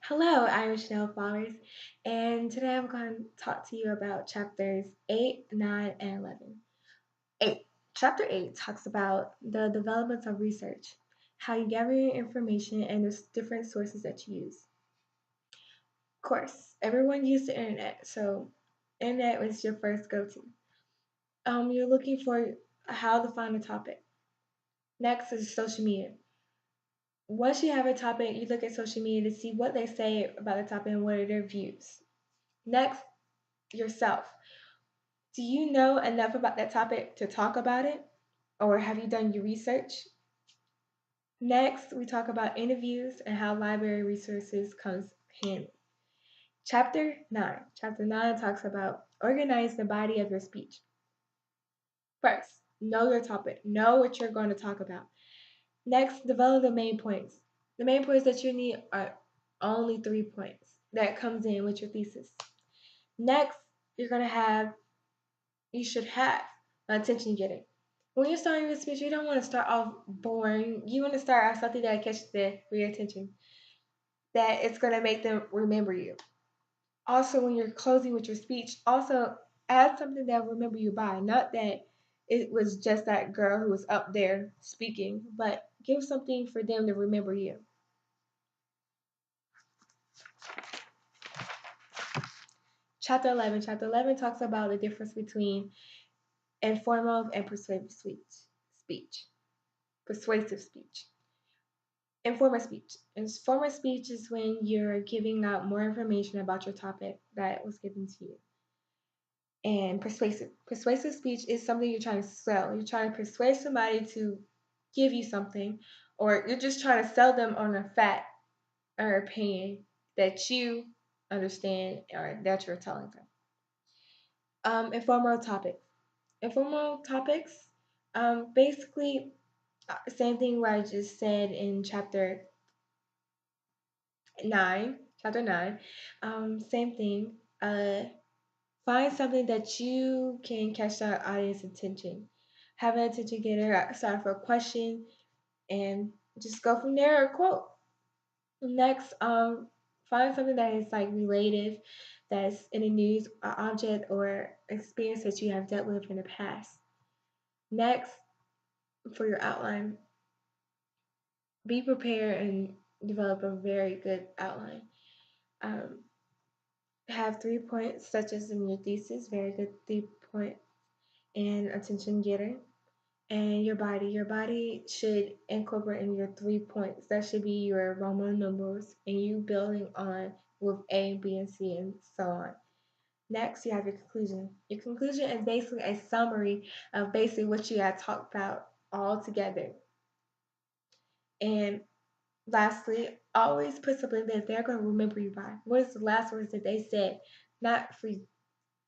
Hello, I'm Chanel Flowers, and today I'm going to talk to you about chapters 8, 9, and 11. 8. Chapter 8 talks about the development of research, how you gather your information, and the different sources that you use. Of course, everyone used the internet, so internet was your first go-to. You're looking for how to find a topic. Next is social media. Once you have a topic, you look at social media to see what they say about the topic and what are their views. Next, yourself. Do you know enough about that topic to talk about it? Or have you done your research? Next, we talk about interviews and how library resources comes handy. Chapter 9. Chapter 9 talks about organize the body of your speech. First, know your topic. Know what you're going to talk about. Next, develop the main points. The main points that you need are only 3 points. That comes in with your thesis. Next, you should have attention getting. When you're starting your speech, you don't want to start off boring. You want to start off something that catches their attention, that it's going to make them remember you. Also, when you're closing with your speech, also add something that will remember you by. Not that it was just that girl who was up there speaking, but give something for them to remember you. Chapter 11. Chapter 11 talks about the difference between informal and persuasive speech. Persuasive speech. Informal speech. Informal speech is when you're giving out more information about your topic that was given to you. And persuasive speech is something you're trying to sell. You're trying to persuade somebody to give you something, or you're just trying to sell them on a fact or opinion that you understand or that you're telling them. Informal topics. Informal topics, basically, same thing what I just said in chapter 9. Same thing. Find something that you can catch the audience attention. Have an attention getter, start for a question, and just go from there or quote. Next, find something that is like related, that's in the news, or object or experience that you have dealt with in the past. Next, for your outline, be prepared and develop a very good outline. Um, have 3 points, such as in your thesis, very good 3 point and attention getter. And your body. Your body should incorporate in your 3 points. That should be your Roman numerals and you building on with A, B, and C, and so on. Next, you have your conclusion. Your conclusion is basically a summary of basically what you had talked about all together. And lastly, always put something that they're going to remember you by. What is the last words that they said? Not for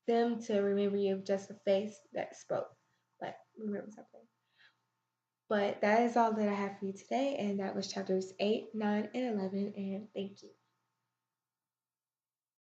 them to remember you, just a face that spoke, but remember something. But that is all that I have for you today, and that was chapters 8, 9, and 11, and thank you.